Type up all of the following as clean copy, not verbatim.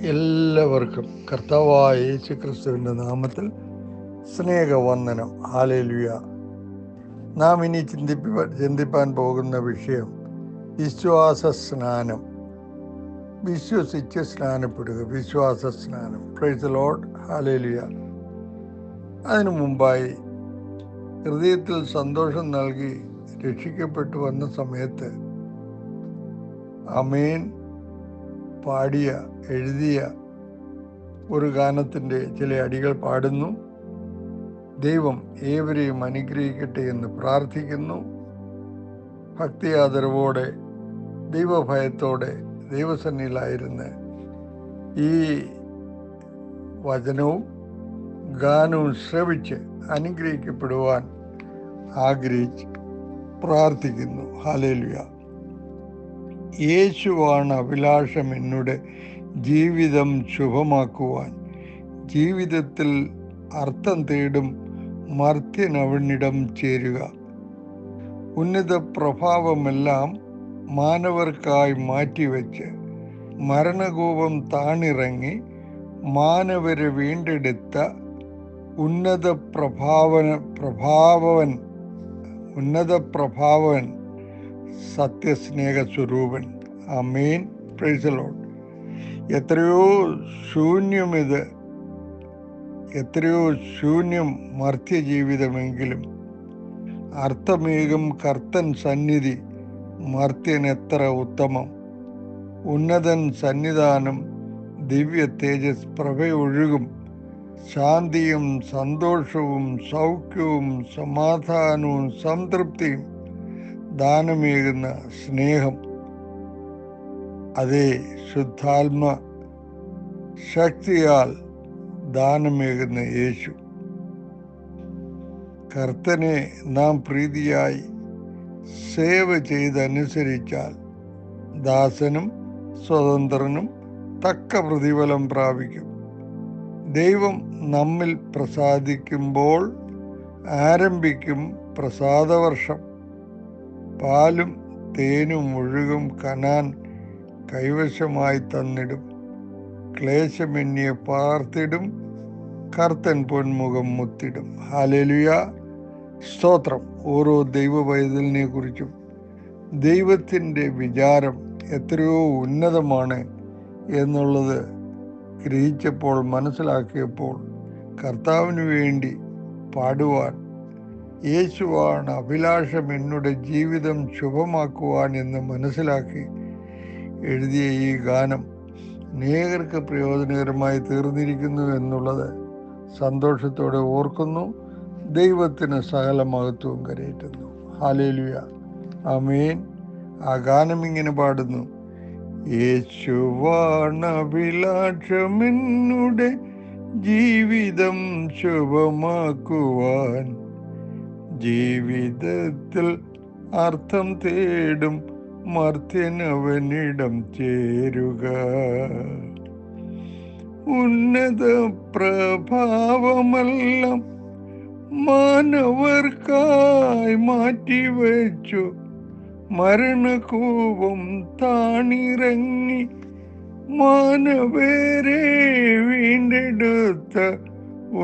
എല്ലാവർക്കും കർത്താവായ യേശു ക്രിസ്തുവിൻ്റെ നാമത്തിൽ സ്നേഹവന്ദനം. ഹല്ലേലൂയ. നാം ഇനി ചിന്തിപ്പാൻ പോകുന്ന വിഷയം വിശ്വാസ സ്നാനം. വിശ്വസിച്ച് സ്നാനപ്പെടുക, വിശ്വാസ സ്നാനം. Price the Lord. ഹല്ലേലൂയ. അതിനു മുമ്പായി ഹൃദയത്തിൽ സന്തോഷം നൽകി രക്ഷിക്കപ്പെട്ടു വന്ന സമയത്ത് ആമേൻ പാടിയ എഴുതിയ ഒരു ഗാനത്തിൻ്റെ ചില അടികൾ പാടുന്നു. ദൈവം ഏവരെയും അനുഗ്രഹിക്കട്ടെ എന്ന് പ്രാർത്ഥിക്കുന്നു. ഭക്തിയാദരവോടെ ദൈവഭയത്തോടെ ദൈവസന്നിധിയിലായിരുന്ന് ഈ വചനവും ഗാനവും ശ്രവിച്ച് അനുഗ്രഹിക്കപ്പെടുവാൻ ആഗ്രഹിച്ച് പ്രാർത്ഥിക്കുന്നു. ഹല്ലേലൂയ. യേശുവാണ് അഭിലാഷം എന്നുടെ ജീവിതം ശുഭമാക്കുവാൻ. ജീവിതത്തിൽ അർത്ഥം തേടും മർത്യനവനിടം ചേരുക. ഉന്നത പ്രഭാവമെല്ലാം മാനവർക്കായി മാറ്റിവെച്ച് മരണകൂപം താണിറങ്ങി മാനവരെ വീണ്ടെടുത്ത ഉന്നത പ്രഭാവൻ സത്യസ്നേഹ സ്വരൂപൻ. ആമേൻ. Praise the Lord. എത്രയോ ശൂന്യം മർത്യജീവിതമെങ്കിലും അർത്ഥമേകും കർത്തൻ സന്നിധി മർത്യൻ എത്ര ഉത്തമം. ഉന്നതൻ സന്നിധാനം ദിവ്യ തേജസ് പ്രഭയൊഴുകും. ശാന്തിയും സന്തോഷവും സൗഖ്യവും സമാധാനവും സംതൃപ്തിയും ദാനമേകുന്ന സ്നേഹം. അതേ, ശുദ്ധാത്മ ശക്തിയാൽ ദാനമേകുന്ന യേശു. കർത്തനെ നാം പ്രീതിയായി സേവ ചെയ്തനുസരിച്ചാൽ ദാസനും സ്വതന്ത്രനും തക്ക പ്രതിഫലം പ്രാപിക്കും. ദൈവം നമ്മിൽ പ്രസാദിക്കുമ്പോൾ ആരംഭിക്കും പ്രസാദവർഷം. പാലും തേനും ഒഴുകും കനാൻ കൈവശമായി തന്നിടും. ക്ലേശമെന്നിയെ പാർത്തിടും കർത്തൻ പൊന്മുഖം മുത്തിടും. ഹല്ലേലൂയ. സ്തോത്രം. ഓരോ ദൈവപൈതലിനെ കുറിച്ചും ദൈവത്തിൻ്റെ വിചാരം എത്രയോ ഉന്നതമാണ് എന്നുള്ളത് ഗ്രഹിച്ചപ്പോൾ, മനസ്സിലാക്കിയപ്പോൾ കർത്താവിന് വേണ്ടി പാടുവാൻ, യേശുവാണ് അഭിലാഷം എന്നുടെ ജീവിതം ശുഭമാക്കുവാൻ എന്ന് മനസ്സിലാക്കി എഴുതിയ ഈ ഗാനം അനേകർക്ക് പ്രയോജനകരമായി തീർന്നിരിക്കുന്നു എന്നുള്ളത് സന്തോഷത്തോടെ ഓർക്കുന്നു. ദൈവത്തിന് സകല മഹത്വവും കരയറ്റുന്നു. ഹല്ലേലൂയ. ആമേൻ. ആ ഗാനം ഇങ്ങനെ പാടുന്നു. യേശുവാണ് അഭിലാഷം എന്നുടെ ജീവിതം ശുഭമാക്കുവാൻ. ജീവിതത്തിൽ അർത്ഥം തേടും മർത്യനവനിടം ചേരുക. ഉന്നത പ്രഭാവമെല്ലാം മാനവർക്കായി മാറ്റിവെച്ചു മരണകൂപം താണിറങ്ങി മാനവരെ വീണ്ടെടുത്ത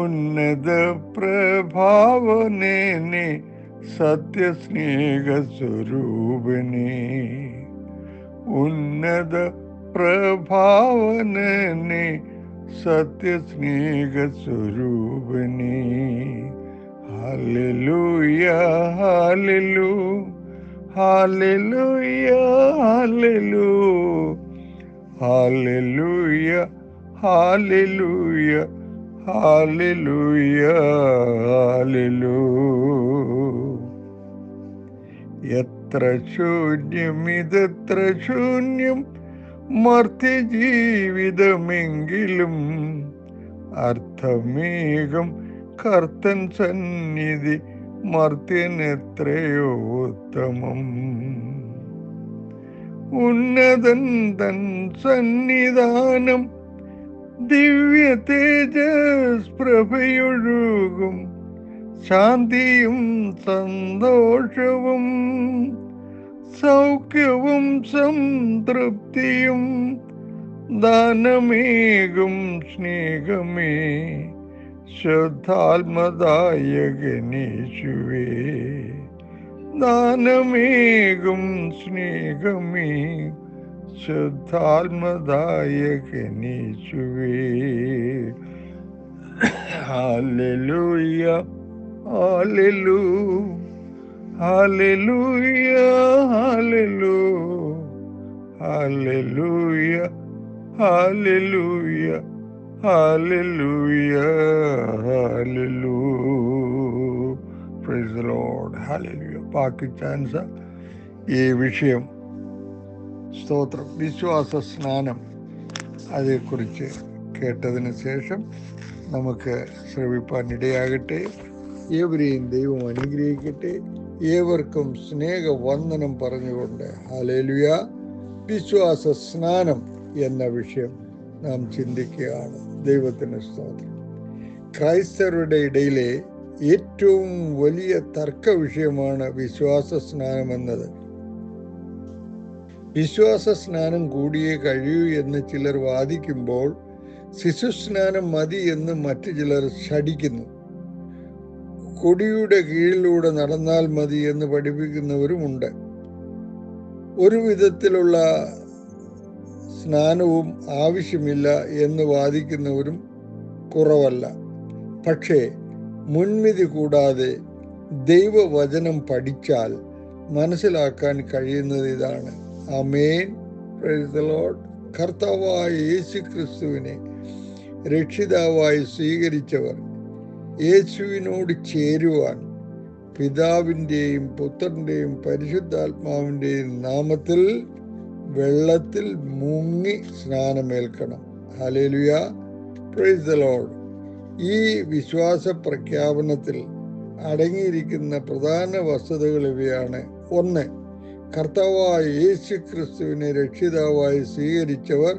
ഉന്നത പ്രഭാവനെ സത്യസ്നേഹ സ്വരൂപനെ. ഉന്നത പ്രഭാവനെ സത്യസ്നേഹ സ്വരൂപനെ. ഹല്ലേലൂയ. ഹല്ലേലൂയ. ഹല്ലേലൂയ. ഹല്ലേലൂയ. ഹല്ലേലൂയ. ഹല്ലേലൂയ. എത്ര ശൂന്യം, ഇതെത്ര ശൂന്യം മർത്യജീവിതമെങ്കിലും അർത്ഥമേകം കർത്തൻ സന്നിധി മർത്യൻ എത്രയോ ഉത്തമം. ഉന്നതൻ തൻ സന്നിധാനം ദിവ്യ തേജസ് പ്രഭയൊഴുകും. ശാന്തിയും സന്തോഷവും സൗഖ്യവും സംതൃപ്തിയും ദാനമേകും സ്നേഹമേ ശുദ്ധാത്മദായകനീശുവേ, ദാനമേകും സ്നേഹമേ ശുദ്ധാത്മദായകനീശുവേ. ഹല്ലേലൂയ ഹല്ലേലൂയ ഹല്ലേലൂയ ഹല്ലേലൂയ ഹല്ലേലൂയ ഹല്ലേലൂയ ഹല്ലേലൂയ. Praise the Lord. ഹല്ലേലൂയ. ബാക്കി ചാൻസ് ഈ വിഷയം സ്തോത്രം വിശ്വാസ സ്നാനം അതേക്കുറിച്ച് കേട്ടതിന് ശേഷം നമുക്ക് ശ്രവിപ്പാൻ ഇടയാകട്ടെ. ഏവരെയും ദൈവം അനുഗ്രഹിക്കട്ടെ. ഏവർക്കും സ്നേഹവന്ദനം പറഞ്ഞുകൊണ്ട് ഹല്ലേലൂയ. വിശ്വാസ സ്നാനം എന്ന വിഷയം നാം ചിന്തിക്കുകയാണ്. ദൈവത്തിന് സ്തോത്രം. ക്രൈസ്തവരുടെ ഇടയിലെ ഏറ്റവും വലിയ തർക്ക വിഷയമാണ് വിശ്വാസ സ്നാനം എന്നത്. വിശ്വാസ സ്നാനം കൂടിയേ കഴിയൂ എന്ന് ചിലർ വാദിക്കുമ്പോൾ ശിശുസ്നാനം മതി എന്ന് മറ്റു ചിലർ ശഠിക്കുന്നു. കൊടിയുടെ കീഴിലൂടെ നടന്നാൽ മതി എന്ന് പഠിപ്പിക്കുന്നവരുമുണ്ട്. ഒരു വിധത്തിലുള്ള സ്നാനവും ആവശ്യമില്ല എന്ന് വാദിക്കുന്നവരും കുറവല്ല. പക്ഷേ മുൻവിധി കൂടാതെ ദൈവവചനം പഠിച്ചാൽ മനസ്സിലാക്കാൻ കഴിയുന്നത് ഇതാണ്. ആമേൻ. Praise the Lord. കർത്താവായ യേശുക്രിസ്തുവിനെ രക്ഷിതാവായി സ്വീകരിച്ചവർ യേശുവിനോട് ചേരുവാൻ പിതാവിൻ്റെയും പുത്രൻ്റെയും പരിശുദ്ധാത്മാവിൻ്റെയും നാമത്തിൽ വെള്ളത്തിൽ മുങ്ങി സ്നാനമേൽക്കണം. ഹല്ലേലൂയ. Praise the Lord. ഈ വിശ്വാസ പ്രഖ്യാപനത്തിൽ അടങ്ങിയിരിക്കുന്ന പ്രധാന വസ്തുതകൾ ഇവയാണ്. 1. കർത്താവായ യേശു ക്രിസ്തുവിനെ രക്ഷിതാവായി സ്വീകരിച്ചവർ,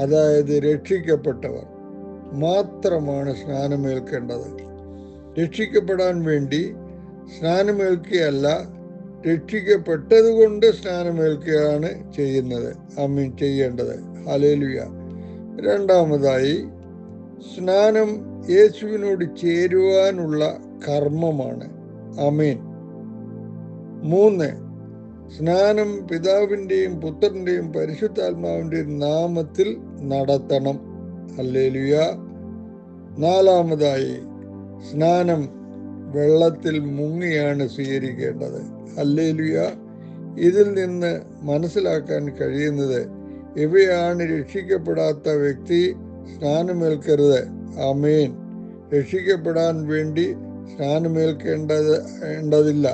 അതായത് രക്ഷിക്കപ്പെട്ടവർ മാത്രമാണ് സ്നാനമേൽക്കേണ്ടത്. രക്ഷിക്കപ്പെടാൻ വേണ്ടി സ്നാനമേൽക്കുകയല്ല, രക്ഷിക്കപ്പെട്ടതുകൊണ്ട് സ്നാനമേൽക്കുകയാണ് ചെയ്യേണ്ടത്. ഹല്ലേലൂയ. രണ്ടാമതായി, സ്നാനം യേശുവിനോട് ചേരുവാനുള്ള കർമ്മമാണ്. ആമേൻ. 3. സ്നാനം പിതാവിൻ്റെയും പുത്രൻ്റെയും പരിശുദ്ധാത്മാവിൻ്റെയും നാമത്തിൽ നടത്തണം. ഹല്ലേലൂയ. 4. സ്നാനം വെള്ളത്തിൽ മുങ്ങിയാണ് സ്വീകരിക്കേണ്ടത്. ഹല്ലേലൂയ. ഇതിൽ നിന്ന് മനസ്സിലാക്കാൻ കഴിയുന്നത് ഇവയാണ് രക്ഷിക്കപ്പെടാത്ത വ്യക്തി സ്നാനമേൽക്കരുത്. ആമേൻ. രക്ഷിക്കപ്പെടാൻ വേണ്ടി സ്നാനമേൽക്കേണ്ടതില്ല.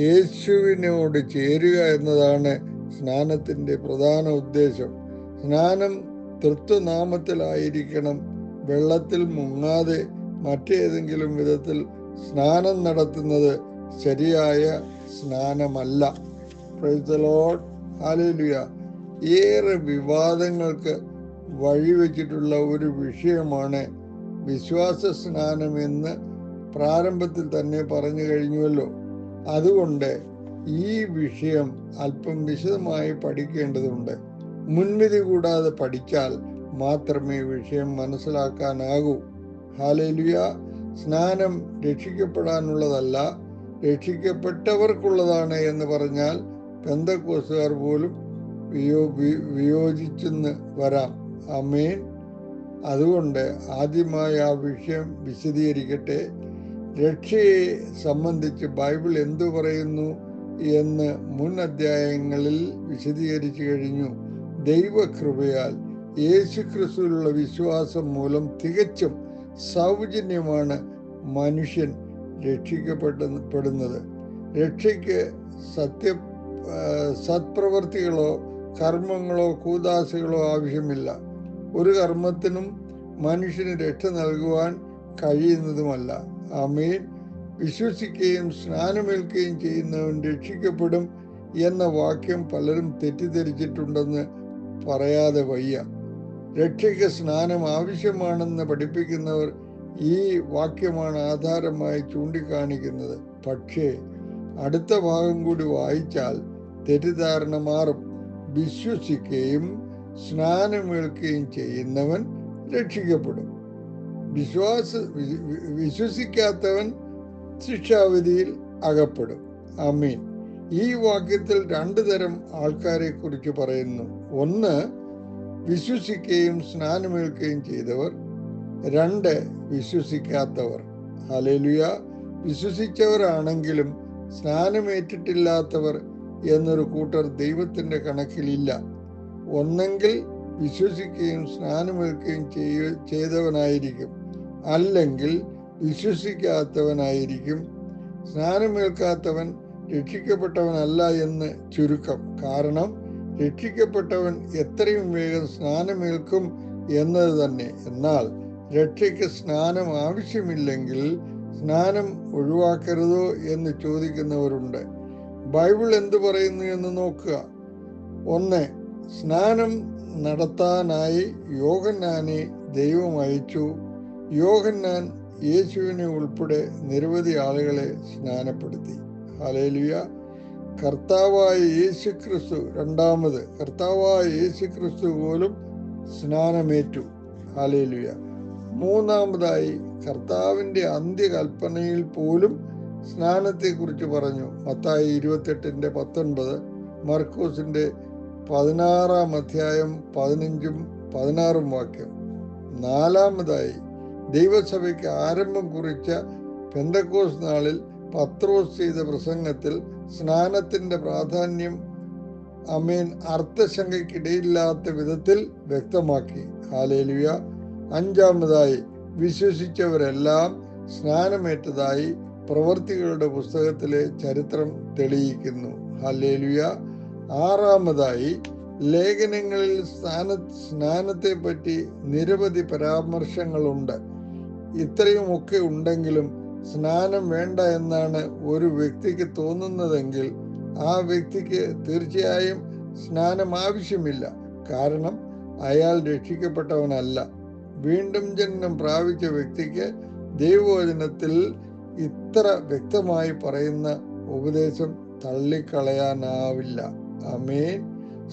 യേശുവിനോട് ചേരുക എന്നതാണ് സ്നാനത്തിൻ്റെ പ്രധാന ഉദ്ദേശം. സ്നാനം തൃത്വനാമത്തിലായിരിക്കണം. വെള്ളത്തിൽ മുങ്ങാതെ മറ്റേതെങ്കിലും വിധത്തിൽ സ്നാനം നടത്തുന്നത് ശരിയായ സ്നാനമല്ല. Praise the Lord. ഹല്ലേലൂയ. ഏറെ വിവാദങ്ങൾക്ക് വഴിവെച്ചിട്ടുള്ള ഒരു വിഷയമാണ് വിശ്വാസ സ്നാനം എന്ന് പ്രാരംഭത്തിൽ തന്നെ പറഞ്ഞു കഴിഞ്ഞുവല്ലോ. അതുകൊണ്ട് ഈ വിഷയം അല്പം വിശദമായി പഠിക്കേണ്ടതുണ്ട്. മുൻവിധി കൂടാതെ പഠിച്ചാൽ മാത്രമേ വിഷയം മനസ്സിലാക്കാനാകൂ. ഹല്ലേലൂയ. സ്നാനം രക്ഷിക്കപ്പെടാനുള്ളതല്ല, രക്ഷിക്കപ്പെട്ടവർക്കുള്ളതാണ് എന്ന് പറഞ്ഞാൽ പെന്തക്കോസ്തുകാർ പോലും വിയോജിച്ചെന്ന് വരാം. ആമേൻ. അതുകൊണ്ട് ആദ്യമായി ആ വിഷയം വിശദീകരിക്കട്ടെ. രക്ഷയെ സംബന്ധിച്ച് ബൈബിൾ എന്തു പറയുന്നു എന്ന് മുൻ അധ്യായങ്ങളിൽ വിശദീകരിച്ചു കഴിഞ്ഞു. ദൈവകൃപയാൽ യേശുക്രിസ്തുവിലുള്ള വിശ്വാസം മൂലം തികച്ചും സൗജന്യമാണ് മനുഷ്യൻ രക്ഷിക്കപ്പെടുന്നത്. രക്ഷയ്ക്ക് സത്പ്രവർത്തികളോ കർമ്മങ്ങളോ കൂദാശകളോ ആവശ്യമില്ല. ഒരു കർമ്മത്തിനും മനുഷ്യന് രക്ഷ നൽകുവാൻ കഴിയുന്നതുമല്ല. ആമേൻ. വിശ്വസിക്കുകയും സ്നാനമേൽക്കുകയും ചെയ്യുന്നവൻ രക്ഷിക്കപ്പെടും എന്ന വാക്യം പലരും തെറ്റിദ്ധരിച്ചിട്ടുണ്ടെന്ന് പറയാതെ വയ്യ. രക്ഷയ്ക്ക് സ്നാനം ആവശ്യമാണെന്ന് പഠിപ്പിക്കുന്നവർ ഈ വാക്യമാണ് ആധാരമായി ചൂണ്ടിക്കാണിക്കുന്നത്. പക്ഷേ അടുത്ത ഭാഗം കൂടി വായിച്ചാൽ തെറ്റിദ്ധാരണ മാറും. വിശ്വസിക്കുകയും സ്നാനമേൽക്കുകയും ചെയ്യുന്നവൻ രക്ഷിക്കപ്പെടും. വിശ്വസിക്കാത്തവൻ ശിക്ഷാവിധിയിൽ അകപ്പെടും. ആമീൻ. ഈ വാക്യത്തിൽ 2 തരം ആൾക്കാരെ കുറിച്ച് പറയുന്നു. ഒന്ന്, വിശ്വസിക്കുകയും സ്നാനമേൽക്കുകയും ചെയ്തവർ. 2, വിശ്വസിക്കാത്തവർ. ഹല്ലേലൂയ. വിശ്വസിച്ചവരാണെങ്കിലും സ്നാനമേറ്റിട്ടില്ലാത്തവർ എന്നൊരു കൂട്ടർ ദൈവത്തിൻ്റെ കണക്കിലില്ല. ഒന്നെങ്കിൽ വിശ്വസിക്കുകയും സ്നാനമേൽക്കുകയും ചെയ്തവനായിരിക്കും, അല്ലെങ്കിൽ വിശ്വസിക്കാത്തവനായിരിക്കും. സ്നാനമേൽക്കാത്തവൻ രക്ഷിക്കപ്പെട്ടവനല്ല എന്ന് ചുരുക്കം. കാരണം രക്ഷിക്കപ്പെട്ടവൻ എത്രയും വേഗം സ്നാനമേൽക്കും എന്നത് തന്നെ. എന്നാൽ രക്ഷയ്ക്ക് സ്നാനം ആവശ്യമില്ലെങ്കിൽ സ്നാനം ഒഴിവാക്കരുതോ എന്ന് ചോദിക്കുന്നവരുണ്ട്. ബൈബിൾ എന്ത് പറയുന്നു എന്ന് നോക്കുക. 1, സ്നാനം നടത്താനായി യോഹന്നാനെ ദൈവം അയച്ചു. യോഹന്നാൻ യേശുവിനെ ഉൾപ്പെടെ നിരവധി ആളുകളെ സ്നാനപ്പെടുത്തി. ഹല്ലേലൂയ. കർത്താവായ യേശുക്രിസ്തു, കർത്താവായ യേശുക്രിസ്തു പോലും സ്നാനമേറ്റു. ഹല്ലേലൂയ. 3, കർത്താവിൻ്റെ അന്ത്യകൽപ്പനയിൽ പോലും സ്നാനത്തെക്കുറിച്ച് പറഞ്ഞു. മത്തായി 28:19, മർക്കോസിൻ്റെ 16 15 16 വാക്യം. 4, ദൈവസഭയ്ക്ക് ആരംഭം കുറിച്ച പെന്തക്കോസ്ത് നാളിൽ പത്രോസ് ചെയ്ത പ്രസംഗത്തിൽ സ്നാനത്തിൻ്റെ പ്രാധാന്യം അർത്ഥശങ്കയ്ക്കിടയില്ലാത്ത വിധത്തിൽ വ്യക്തമാക്കി. ഹല്ലേലൂയ. 5, വിശ്വസിച്ചവരെല്ലാം സ്നാനമേറ്റതായി പ്രവൃത്തികളുടെ പുസ്തകത്തിലെ ചരിത്രം തെളിയിക്കുന്നു. ഹല്ലേലൂയ. 6, ലേഖനങ്ങളിൽ സ്നാനത്തെ പറ്റി നിരവധി പരാമർശങ്ങളുണ്ട്. ഇത്രയുമൊക്കെ ഉണ്ടെങ്കിലും സ്നാനം വേണ്ട എന്നാണ് ഒരു വ്യക്തിക്ക് തോന്നുന്നതെങ്കിൽ ആ വ്യക്തിക്ക് തീർച്ചയായും സ്നാനം ആവശ്യമില്ല. കാരണം അയാൾ രക്ഷിക്കപ്പെട്ടവനല്ല. വീണ്ടും ജനനം പ്രാപിച്ച വ്യക്തിക്ക് ദൈവവചനത്തിൽ ഇത്ര വ്യക്തമായി പറയുന്ന ഉപദേശം തള്ളിക്കളയാനാവില്ല. ആമേൻ.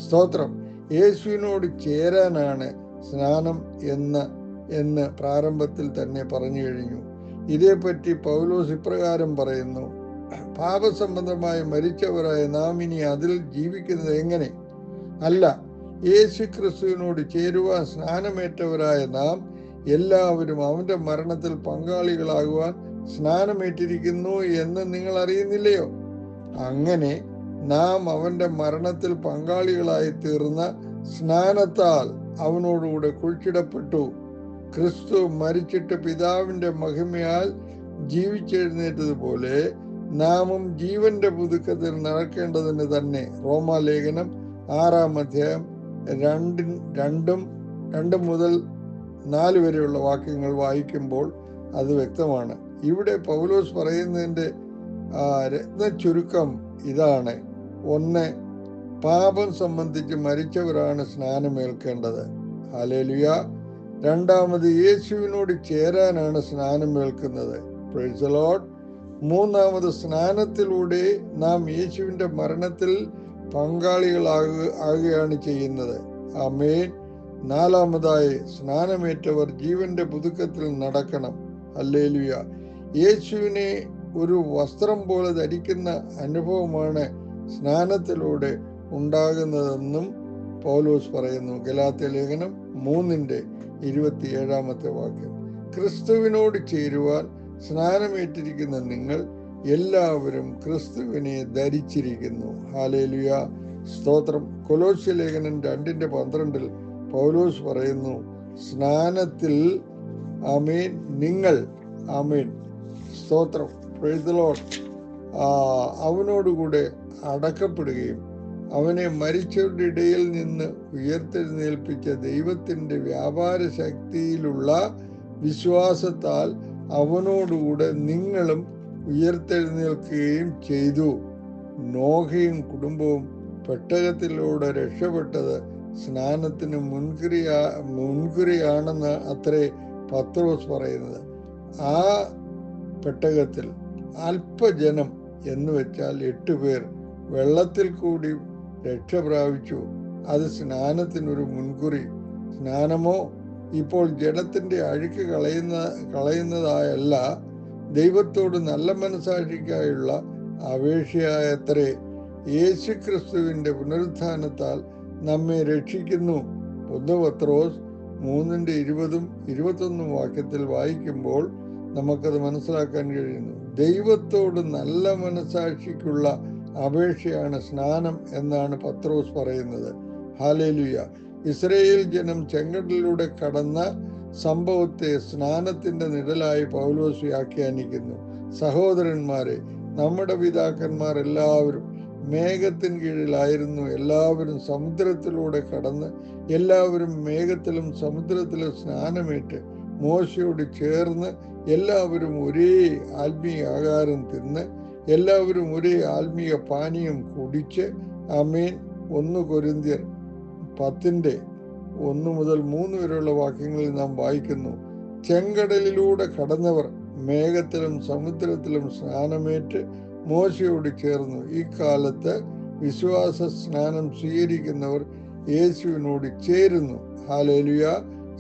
സ്തോത്രം. യേശുവിനോട് ചേരാനാണ് സ്നാനം എന്ന് പ്രാരംഭത്തിൽ തന്നെ പറഞ്ഞു കഴിഞ്ഞു. ഇതേപ്പറ്റി പൗലോസ് ഇപ്രകാരം പറയുന്നു: പാപസംബന്ധമായി മരിച്ചവരായ നാം ഇനി അതിൽ ജീവിക്കുന്നത് എങ്ങനെ? അല്ല, യേശു ക്രിസ്തുവിനോട് ചേരുവാൻ സ്നാനമേറ്റവരായ നാം എല്ലാവരും അവന്റെ മരണത്തിൽ പങ്കാളികളാകുവാൻ സ്നാനമേറ്റിരിക്കുന്നു എന്ന് നിങ്ങൾ അറിയുന്നില്ലയോ? അങ്ങനെ നാം അവന്റെ മരണത്തിൽ പങ്കാളികളായി തീർന്ന സ്നാനത്താൽ അവനോടുകൂടെ കുഴിച്ചിടപ്പെട്ടു. ക്രിസ്തു മരിച്ചിട്ട് പിതാവിന്റെ മഹിമയാൽ ജീവിച്ചെഴുന്നേറ്റതുപോലെ നാമും ജീവന്റെ പുതുക്കത്തിൽ നടക്കേണ്ടതിന് തന്നെ. റോമാലേഖനം 6:2 മുതൽ 4 വരെയുള്ള വാക്യങ്ങൾ വായിക്കുമ്പോൾ അത് വ്യക്തമാണ്. ഇവിടെ പൗലോസ് പറയുന്നതിൻ്റെ രത്ന ചുരുക്കം ഇതാണ്: 1, പാപം സംബന്ധിച്ച് മരിച്ചവരാണ് സ്നാനമേൽക്കേണ്ടത്. ഹല്ലേലൂയ. 2, യേശുവിനോട് ചേരാനാണ് സ്നാനമേൽക്കുന്നത്. Praise the Lord. 3, സ്നാനത്തിലൂടെ നാം യേശുവിൻ്റെ മരണത്തിൽ പങ്കാളികളാകുകയാണ് ചെയ്യുന്നത്. ആമേൻ. 4, സ്നാനമേറ്റവർ ജീവന്റെ പുതുക്കത്തിൽ നടക്കണം. ഹല്ലേലൂയ. യേശുവിനെ ഒരു വസ്ത്രം പോലെ ധരിക്കുന്ന അനുഭവമാണ് സ്നാനത്തിലൂടെ ഉണ്ടാകുന്നതെന്നും പൗലോസ് പറയുന്നു. ഗലാത്യ ലേഖനം 3:27 ക്രിസ്തുവിനോട് ചേരുവാൻ സ്നാനമേറ്റിരിക്കുന്ന നിങ്ങൾ എല്ലാവരും ക്രിസ്തുവിനെ ധരിച്ചിരിക്കുന്നു. ഹല്ലേലൂയ. സ്തോത്രം. കൊലോസ്യ ലേഖനം 2:12 പൗലോസ് പറയുന്നു: സ്നാനത്തിൽ ആമേൻ നിങ്ങൾ ആമേൻ സ്തോത്രം പ്രൈസ് ദി ലോർഡ് അവനോടുകൂടെ അടക്കപ്പെടുകയും അവനെ മരിച്ചവരുടെ ഇടയിൽ നിന്ന് ഉയർത്തെഴുന്നേൽപ്പിച്ച ദൈവത്തിൻ്റെ വ്യാപാര ശക്തിയിലുള്ള വിശ്വാസത്താൽ അവനോടുകൂടെ നിങ്ങളും ഉയർത്തെഴുന്നേൽക്കുകയും ചെയ്തു. നോഹയും കുടുംബവും പെട്ടകത്തിലൂടെ രക്ഷപ്പെട്ടത് സ്നാനത്തിന് മുൻകുറിയാണെന്ന് അത്രേ പത്രോസ് പറയുന്നത്. ആ പെട്ടകത്തിൽ അല്പജനം എന്ന് വെച്ചാൽ 8 പേർ വെള്ളത്തിൽ കൂടി രക്ഷ പ്രാപിച്ചു. അത് സ്നാനത്തിനൊരു മുൻകുറി. സ്നാനമോ ഇപ്പോൾ ജഡത്തിന്റെ അഴുക്ക് കളയുന്നതായല്ല, ദൈവത്തോട് നല്ല മനസാക്ഷിക്കായുള്ള അപേക്ഷയായത്രേ. യേശുക്രിസ്തുവിന്റെ പുനരുത്ഥാനത്താൽ നമ്മെ രക്ഷിക്കുന്നു. 1 പത്രോസ് 3:20-21 വാക്യത്തിൽ വായിക്കുമ്പോൾ നമുക്കത് മനസ്സിലാക്കാൻ കഴിയുന്നു. ദൈവത്തോട് നല്ല മനസാക്ഷിക്കുള്ള അപേക്ഷയാണ് സ്നാനം എന്നാണ് പത്രോസ് പറയുന്നത്. ഹല്ലേലൂയ. ഇസ്രായേൽ ജനം ചെങ്കടലിലൂടെ കടന്ന സംഭവത്തെ സ്നാനത്തിന്റെ നിഴലായി പൗലോസ് വ്യാഖ്യാനിക്കുന്നു. സഹോദരന്മാരെ, നമ്മുടെ പിതാക്കന്മാർ എല്ലാവരും മേഘത്തിന് കീഴിലായിരുന്നു. എല്ലാവരും സമുദ്രത്തിലൂടെ കടന്ന് എല്ലാവരും മേഘത്തിലും സമുദ്രത്തിലും സ്നാനമേറ്റ് മോശയോട് ചേർന്ന് എല്ലാവരും ഒരേ ആത്മീയ ആഹാരം തിന്ന് എല്ലാവരും ഒരേ ആത്മീയ പാനീയം കുടിച്ച്. ആമേൻ. 1 കൊരിന്ത്യർ 10:1-3 വരെയുള്ള വാക്യങ്ങളിൽ നാം വായിക്കുന്നു, ചെങ്കടലിലൂടെ കടന്നവർ മേഘത്തിലും സമുദ്രത്തിലും സ്നാനമേറ്റ് മോശയോട് ചേർന്നു. ഈ കാലത്ത് വിശ്വാസ സ്നാനം സ്വീകരിക്കുന്നവർ യേശുവിനോട് ചേരുന്നു. ഹല്ലേലൂയ,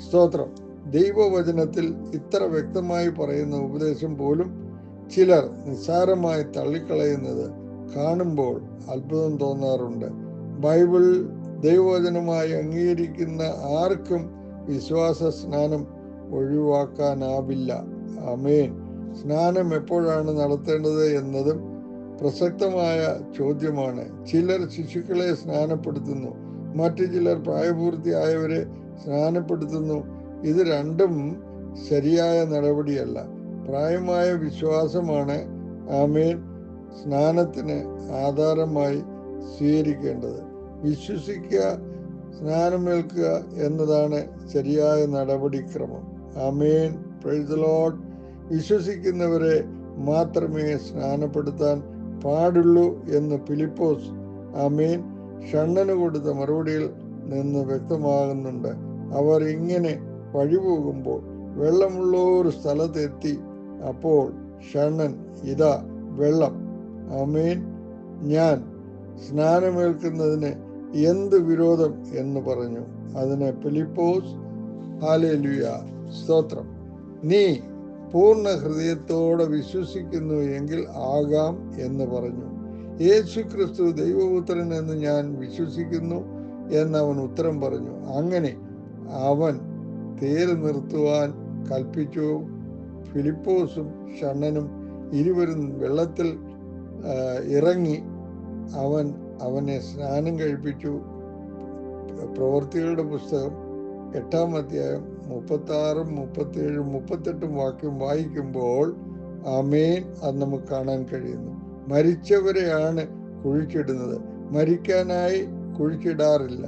സ്തോത്രം. ദൈവവചനത്തിൽ ഇത്ര വ്യക്തമായി പറയുന്ന ഉപദേശം പോലും ചിലർ നിസ്സാരമായി തള്ളിക്കളയുന്നത് കാണുമ്പോൾ അത്ഭുതം തോന്നാറുണ്ട്. ബൈബിൾ ദൈവവചനമായി അംഗീകരിക്കുന്ന ആർക്കും വിശ്വാസ സ്നാനം ഒഴിവാക്കാനാവില്ല. ആമേൻ. സ്നാനം എപ്പോഴാണ് നടത്തേണ്ടത് എന്നതും പ്രസക്തമായ ചോദ്യമാണ്. ചിലർ ശിശുക്കളെ സ്നാനപ്പെടുത്തുന്നു, മറ്റു ചിലർ പ്രായപൂർത്തിയായവരെ സ്നാനപ്പെടുത്തുന്നു. ഇത് രണ്ടും ശരിയായ നടപടിയല്ല. പ്രായമായ വിശ്വാസമാണ് ആമേൻ സ്നാനത്തിന് ആധാരമായി സ്വീകരിക്കേണ്ടത്. വിശ്വസിക്കുക, സ്നാനമേൽക്കുക എന്നതാണ് ശരിയായ നടപടിക്രമം. ആമേൻ. Praise the Lord. വിശ്വസിക്കുന്നവരെ മാത്രമേ സ്നാനപ്പെടുത്താൻ പാടുള്ളൂ എന്ന് ഫിലിപ്പോസ് ആമേൻ ഷണ്ണന് കൊടുത്ത മറുപടിയിൽ നിന്ന് വ്യക്തമാകുന്നുണ്ട്. അവർ ഇങ്ങനെ വഴിപോകുമ്പോൾ വെള്ളമുള്ള ഒരു സ്ഥലത്തെത്തി. അപ്പോൾ ഷണ്ണൻ, ഇതാ വെള്ളം, ആമേൻ, ഞാൻ സ്നാനമേൽക്കുന്നതിന് എന്ത് വിരോധം എന്ന് പറഞ്ഞു. അതിന് ഫിലിപ്പോസ്, ഹല്ലേലൂയ, സ്തോത്രം, നീ പൂർണ്ണ ഹൃദയത്തോടെ വിശ്വസിക്കുന്നു എങ്കിൽ ആകാം എന്ന് പറഞ്ഞു. യേശു ക്രിസ്തു ദൈവപുത്രൻ എന്ന് ഞാൻ വിശ്വസിക്കുന്നു എന്നവൻ ഉത്തരം പറഞ്ഞു. അങ്ങനെ അവൻ തേര് നിർത്തുവാൻ കൽപ്പിച്ചു. ഫിലിപ്പോസും ഷണ്ണനും ഇരുവരും വെള്ളത്തിൽ ഇറങ്ങി അവനെ സ്നാനം കഴിപ്പിച്ചു. പ്രവൃത്തികളുടെ പുസ്തകം 8-ാം അധ്യായം 36, 37, 38 വാക്യം വായിക്കുമ്പോൾ ആമേൻ അത് നമുക്ക് കാണാൻ കഴിയുന്നു. മരിച്ചവരെയാണ് കുഴിച്ചിടുന്നത്, മരിക്കാനായി കുഴിച്ചിടാറില്ല.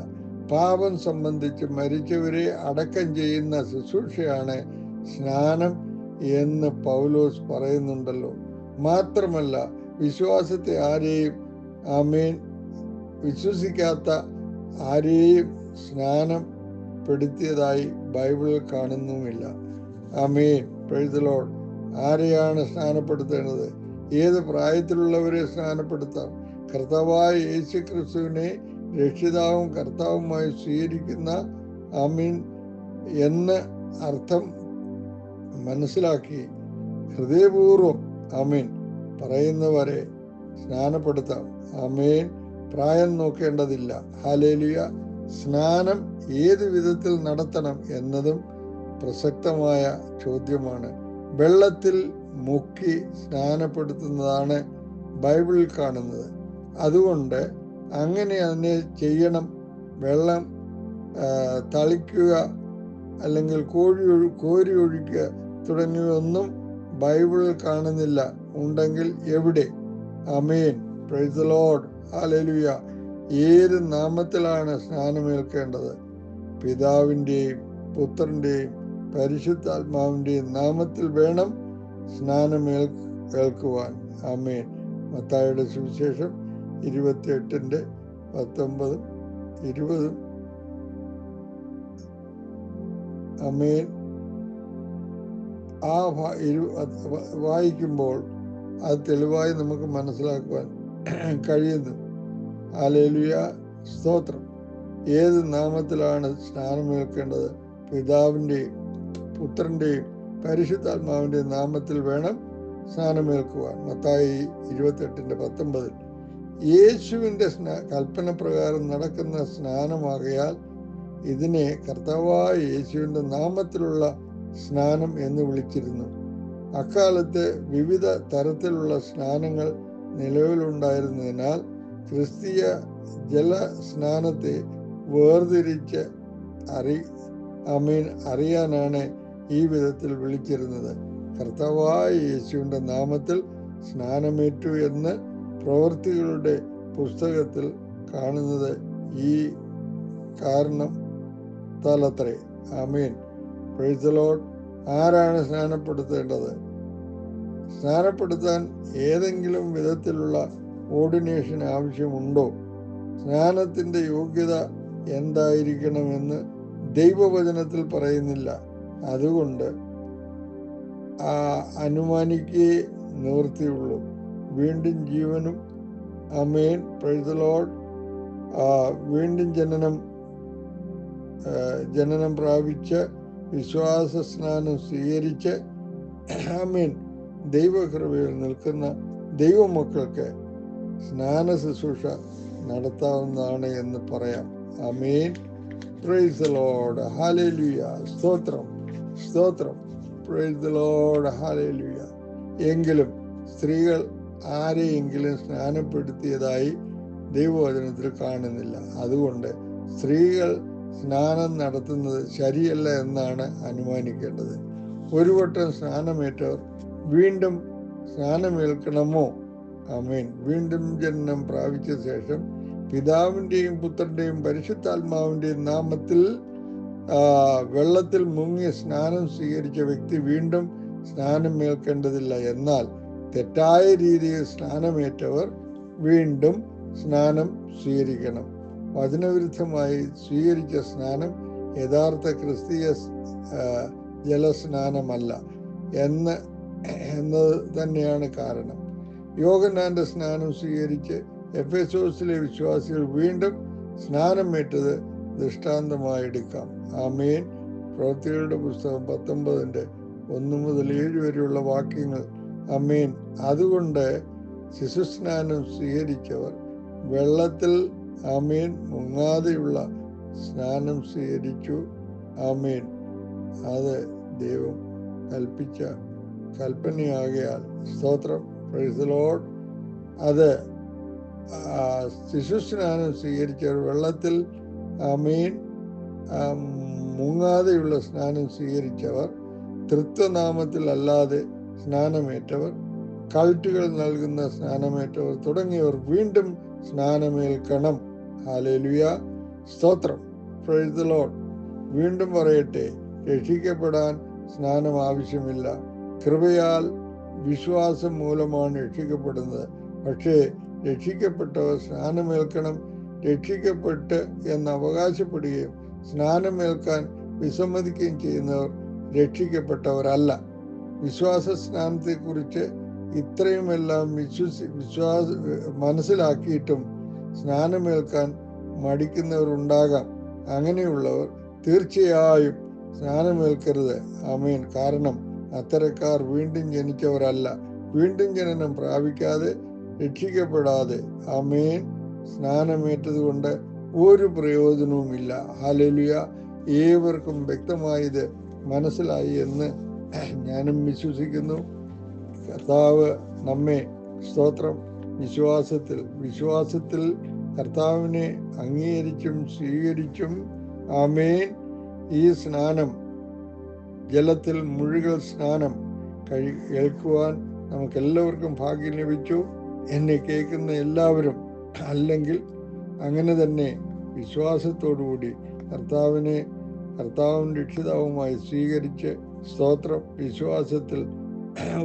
പാപം സംബന്ധിച്ച് മരിച്ചവരെ അടക്കം ചെയ്യുന്ന ശുശ്രൂഷയാണ് സ്നാനം എന്ന് പൗലോസ് പറയുന്നുണ്ടല്ലോ. മാത്രമല്ല, വിശ്വാസത്തെ ആരെയും ആമേൻ വിശ്വസിക്കാത്ത ആരെയും സ്നാനം പെടുത്തിയതായി ബൈബിളിൽ കാണുന്നുമില്ല. ആമേൻ. Praise the Lord. ആരെയാണ് സ്നാനപ്പെടുത്തേണ്ടത്? ഏത് പ്രായത്തിലുള്ളവരെ സ്നാനപ്പെടുത്താം? കർത്താവായ യേശു ക്രിസ്തുവിനെ രക്ഷിതാവും കർത്താവുമായി സ്വീകരിക്കുന്ന ആമീൻ എന്ന് അർത്ഥം മനസ്സിലാക്കി ഹൃദയപൂർവം ആമീൻ പറയുന്നവരെ സ്നാനപ്പെടുത്താം. ആമേൻ. പ്രായം നോക്കേണ്ടതില്ല. ഹല്ലേലൂയ. സ്നാനം ഏത് വിധത്തിൽ നടത്തണം എന്നതും പ്രസക്തമായ ചോദ്യമാണ്. വെള്ളത്തിൽ മുക്കി സ്നാനപ്പെടുത്തുന്നതാണ് ബൈബിളിൽ കാണുന്നത്. അതുകൊണ്ട് അങ്ങനെ അതിനെ ചെയ്യണം. വെള്ളം തളിക്കുക അല്ലെങ്കിൽ കോരി ഒഴിക്കുക തുടങ്ങിയതൊന്നും ബൈബിളിൽ കാണുന്നില്ല. ഉണ്ടെങ്കിൽ എവിടെ? ആമേൻ. Praise the Lord. ഹല്ലേലൂയ. ഏത് നാമത്തിലാണ് സ്നാനമേൽക്കേണ്ടത്? പിതാവിൻ്റെയും പുത്രൻ്റെയും പരിശുദ്ധാത്മാവിൻ്റെയും നാമത്തിൽ വേണം സ്നാനമേൽക്കുവാൻ. ആമേൻ. മത്തായിയുടെ സുവിശേഷം 28:19-20. ആമേൻ. ആ വായിക്കുമ്പോൾ അത് തെളിവായി നമുക്ക് മനസ്സിലാക്കുവാൻ കഴിയുന്നു. ഹല്ലേലൂയ, സ്തോത്രം. ഏത് നാമത്തിലാണ് സ്നാനമേൽക്കേണ്ടത്? പിതാവിൻ്റെയും പുത്രൻ്റെയും പരിശുദ്ധാത്മാവിൻ്റെയും നാമത്തിൽ വേണം സ്നാനമേൽക്കുവാൻ. മത്തായി 28:19. യേശുവിൻ്റെ കൽപ്പന പ്രകാരം നടക്കുന്ന സ്നാനമാകയാൽ ഇതിനെ കർത്താവായ യേശുവിൻ്റെ നാമത്തിലുള്ള സ്നാനം എന്ന് വിളിച്ചിരുന്നു. അക്കാലത്ത് വിവിധ തരത്തിലുള്ള സ്നാനങ്ങൾ നിലവിലുണ്ടായിരുന്നതിനാൽ ക്രിസ്തീയ ജലസ്നാനത്തെ വേർതിരിച്ച് അറിയാനാണ് ഈ വിധത്തിൽ വിളിച്ചിരുന്നത്. കർത്താവായ യേശുവിൻ്റെ നാമത്തിൽ സ്നാനമേറ്റു എന്ന് പ്രവൃത്തികളുടെ പുസ്തകത്തിൽ കാണുന്നത് ഈ കാരണം താലത്രേ. ആമേൻ. Praise the Lord. ആരാണ് സ്നാനപ്പെടുത്തേണ്ടത്? സ്നാനപ്പെടുത്താൻ ഏതെങ്കിലും വിധത്തിലുള്ള ഓർഡിനേഷൻ ആവശ്യമുണ്ടോ? സ്നാനത്തിൻ്റെ യോഗ്യത എന്തായിരിക്കണമെന്ന് ദൈവവചനത്തിൽ പറയുന്നില്ല. അതുകൊണ്ട് അനുമാനിക്കേ നിവൃത്തിയുള്ളൂ. വീണ്ടും ജീവനും, ആമേൻ, പ്രൈസ് ദി ലോർഡ്, വീണ്ടും ജനനം പ്രാപിച്ച് വിശ്വാസ സ്നാനം സ്വീകരിച്ച്, ആമേൻ, ദൈവകൃപയിൽ നിൽക്കുന്ന ദൈവമക്കൾക്ക് സ്നാന ശുശ്രൂഷ നടത്താവുന്നതാണ് എന്ന് പറയാം. ആമേൻ. Praise the Lord. ഹല്ലേലൂയ. സ്തോത്രം, സ്തോത്രം. Praise the Lord. ഹല്ലേലൂയ. എങ്കിലും സ്ത്രീകൾ ആരെയെങ്കിലും സ്നാനപ്പെടുത്തിയതായി ദൈവവചനത്തിൽ കാണുന്നില്ല. അതുകൊണ്ട് സ്ത്രീകൾ സ്നാനം നടത്തുന്നത് ശരിയല്ല എന്നാണ് അനുമാനിക്കേണ്ടത്. ഒരു വട്ടം സ്നാനമേറ്റവർ വീണ്ടും സ്നാനമേൽക്കണമോ? ആമേൻ. വീണ്ടും ജനനം പ്രാപിച്ച ശേഷം പിതാവിൻ്റെയും പുത്രൻ്റെയും പരിശുദ്ധാത്മാവിൻ്റെയും നാമത്തിൽ വെള്ളത്തിൽ മുങ്ങി സ്നാനം സ്വീകരിച്ച വ്യക്തി വീണ്ടും സ്നാനമേൽക്കേണ്ടതില്ല. എന്നാൽ തെറ്റായ രീതിയിൽ സ്നാനമേറ്റവർ വീണ്ടും സ്നാനം സ്വീകരിക്കണം. വചനവിരുദ്ധമായി സ്വീകരിച്ച സ്നാനം യഥാർത്ഥ ക്രിസ്തീയ ജലസ്നാനമല്ല എന്നത് തന്നെയാണ് കാരണം. യോഹന്നാന്റെ സ്നാനം സ്വീകരിച്ച് എഫെസോസിലെ വിശ്വാസികൾ വീണ്ടും സ്നാനമേറ്റത് ദൃഷ്ടാന്തമായെടുക്കാം. ആമേൻ. പ്രവൃത്തികളുടെ പുസ്തകം 19:1-7 വരെയുള്ള വാക്യങ്ങൾ. ആമേൻ. അതുകൊണ്ട് ശിശുസ്നാനം സ്വീകരിച്ചവർ വെള്ളത്തിൽ, ആമേൻ, മുങ്ങാതെയുള്ള സ്നാനം സ്വീകരിച്ചു. ആമേൻ. അത് ദൈവം കൽപ്പിച്ച കൽപ്പനയാകയാൽ സ്തോത്രം. Praise the Lord. അത് ശിശുസ്നാനം സ്വീകരിച്ചവർ വെള്ളത്തിൽ, ആമേൻ, മുങ്ങാതെയുള്ള സ്നാനം സ്വീകരിച്ചവർ, തൃത്വനാമത്തിൽ അല്ലാതെ സ്നാനമേറ്റവർ, കൾട്ടുകൾ നൽകുന്ന സ്നാനമേറ്റവർ തുടങ്ങിയവർ വീണ്ടും സ്നാനമേൽക്കണം. ഹല്ലേലൂയ. സ്തോത്രം. Praise the Lord. വീണ്ടും പറയട്ടെ, രക്ഷിക്കപ്പെടാൻ സ്നാനം ആവശ്യമില്ല. കൃപയാൽ വിശ്വാസം മൂലമാണ് രക്ഷിക്കപ്പെടുന്നത്. പക്ഷേ രക്ഷിക്കപ്പെട്ടവർ സ്നാനമേൽക്കണം. രക്ഷിക്കപ്പെട്ട് എന്ന് അവകാശപ്പെടുകയും സ്നാനമേൽക്കാൻ വിസമ്മതിക്കുകയും ചെയ്യുന്നവർ രക്ഷിക്കപ്പെട്ടവരല്ല. വിശ്വാസ സ്നാനത്തെക്കുറിച്ച് ഇത്രയുമെല്ലാം മനസ്സിലാക്കിയിട്ടും സ്നാനമേൽക്കാൻ മടിക്കുന്നവരുണ്ടാകാം. അങ്ങനെയുള്ളവർ തീർച്ചയായും സ്നാനമേൽക്കരുത്. ആമേൻ. കാരണം അത്തരക്കാർ വീണ്ടും ജനിച്ചവരല്ല. വീണ്ടും ജനനം പ്രാപിക്കാതെ രക്ഷിക്കപ്പെടാതെ, ആമേൻ, സ്നാനമേറ്റത് കൊണ്ട് ഒരു പ്രയോജനവുമില്ല. ഹല്ലേലൂയ. ഏവർക്കും വ്യക്തമായത് മനസ്സിലായി എന്ന് ഞാനും വിശ്വസിക്കുന്നു. കർത്താവ് നമ്മെ, സ്തോത്രം, വിശ്വാസത്തിൽ കർത്താവിനെ അംഗീകരിച്ചും സ്വീകരിച്ചും, ആമേൻ, ഈ സ്നാനം, ജലത്തിൽ മുഴുകൽ സ്നാനം കേൾക്കുവാൻ നമുക്കെല്ലാവർക്കും ഭാഗ്യം ലഭിച്ചു. എന്നെ കേൾക്കുന്ന എല്ലാവരും അല്ലെങ്കിൽ അങ്ങനെ തന്നെ വിശ്വാസത്തോടുകൂടി കർത്താവും രക്ഷിതാവുമായി സ്വീകരിച്ച്, സ്തോത്രം, വിശ്വാസത്തിൽ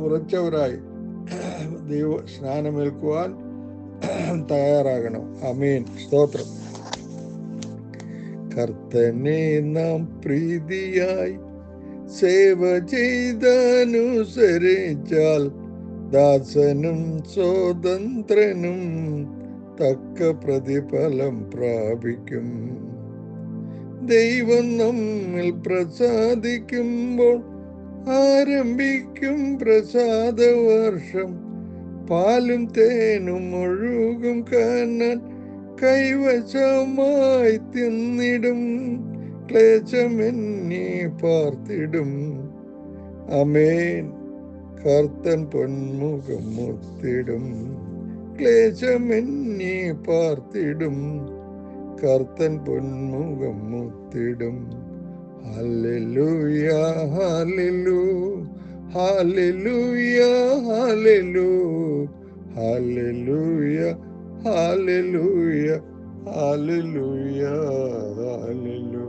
ഉറച്ചവരായി ദൈവ സ്നാനമേൽക്കുവാൻ തയ്യാറാകണം. ആമേൻ. സ്തോത്രം. കർത്തനെ നാം പ്രീതിയായി സേവ ചെയ്തനുസരിച്ചാൽ ദാസനും സ്വതന്ത്രനും തക്ക പ്രതിഫലം പ്രാപിക്കും. ദൈവം നമ്മിൽ പ്രസാദിക്കുമ്പോൾ ആരംഭിക്കും പ്രസാദവർഷം. പാലും തേനും ഒഴുകും കനാൻ കൈവശമായി തിന്നിടും. ക്ലേശമെന്നെ പാർത്തിടും. ആമേൻ. കർത്തൻ പൊന്മുഖം മുത്തിടും. ക്ലേശമെന്നെ പാർത്തിടും. കർത്തൻ പൊന്മുഖം മുത്തിടും. ഹല്ലേലൂയ ഹല്ലേലൂയ ഹല്ലേലൂയ ഹല്ലേലൂയ ഹല്ലേലൂയ ഹല്ലേലൂയ ഹല്ലേലൂയ.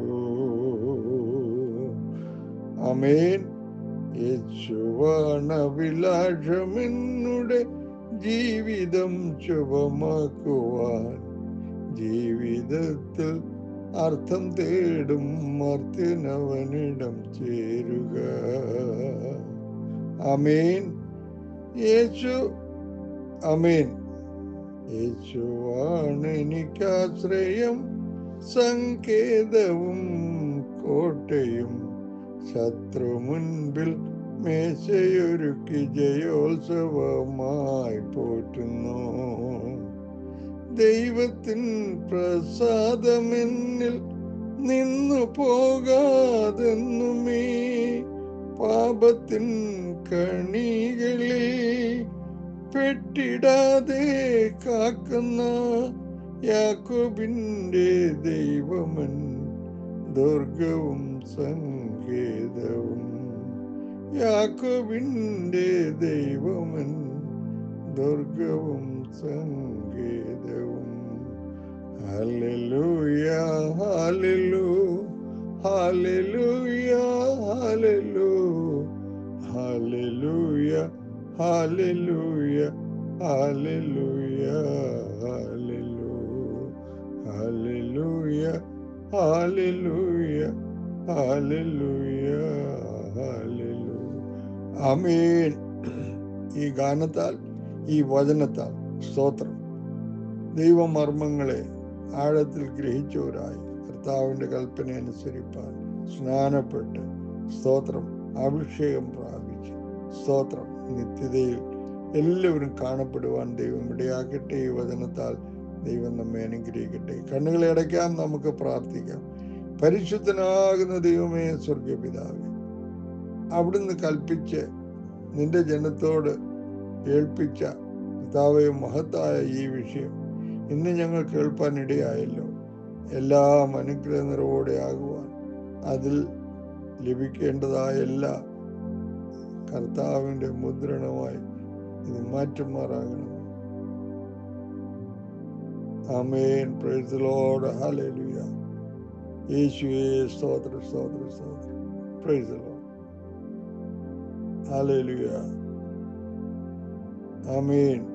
ആമേൻ. യേശുവാണഭിലാഷമെന്നുടെ ജീവിതം ശുഭമാക്കുവാൻ. ജീവിതത്തിൽ അർത്ഥം തേടും മർത്യനവനിടം ചേരുക. ആമേൻ. ആമേൻ. യേശുവാണ് എനിക്കാശ്രയം, സങ്കേതവും കോട്ടയും. ശത്രു മുൻപിൽ മേശയൊരുക്കി ജയോത്സവമായി പോറ്റുന്നു. ദൈവത്തിൻ പ്രസാദമെന്നിൽ നിന്നു പോകാതെന്നുമേ. പാപത്തിൻ കണികളിൽ പെട്ടിടാതെ കാക്കുന്ന യാക്കോബിന്റെ ദൈവമൻ ദുർഗവും സങ്കേതവും. യാക്കോബിന്റെ ദൈവമൻ ദുർഗവും സങ്കേതവും. ഹല്ലേലൂയ ഹല്ലേലൂയ ഹല്ലേലൂയ ഹല്ലേലൂയ ഹല്ലേലൂയ ഹല്ലേലൂയ ഹല്ലേലൂയ ഹല്ലേലൂയ ഹല്ലേലൂയ ഹല്ലേലൂയ. ആമേൻ. ഈ ഗാനത്താൽ, ഈ വചനത്താൽ സ്തോത്രം. ദൈവമർമ്മങ്ങളെ ആഴത്തിൽ ഗ്രഹിച്ചവരായി കർത്താവിൻ്റെ കൽപ്പന അനുസരിപ്പാൻ സ്നാനപ്പെട്ട് സ്തോത്രം അഭിഷേകം പ്രാപിച്ച് സ്തോത്രം നിത്യതയിൽ എല്ലാവരും കാണപ്പെടുവാൻ ദൈവം ഇടയാക്കട്ടെ. ഈ വചനത്താൽ ദൈവം നമ്മെ അനുഗ്രഹിക്കട്ടെ. കണ്ണുകളെ അടയ്ക്കാം, നമുക്ക് പ്രാർത്ഥിക്കാം. പരിശുദ്ധനാകുന്ന ദൈവമേ, സ്വർഗപിതാവേ, അവിടുന്ന് കൽപ്പിച്ച് നിന്റെ ജനത്തോട് ഏൽപ്പിച്ച കർത്താവേ മഹത്തായ ഈ വിഷയം ഇന്ന് ഞങ്ങൾ കേൾപ്പാൻ ഇടയായല്ലോ. എല്ലാം അനുഗ്രഹ നിറവോടെ ആകുവാൻ അതിൽ ലഭിക്കേണ്ടതായ എല്ലാ കർത്താവിൻ്റെ മുദ്രണമായി ഇത് മാറ്റുമാറാകണം. ആമേൻ. Praise the Lord. ഹല്ലേലൂയ. യേശുവേ സ്തോത്രം സ്തോത്രം സ്തോത്രം. Praise the Lord. ഹല്ലേലൂയ. ആമേൻ.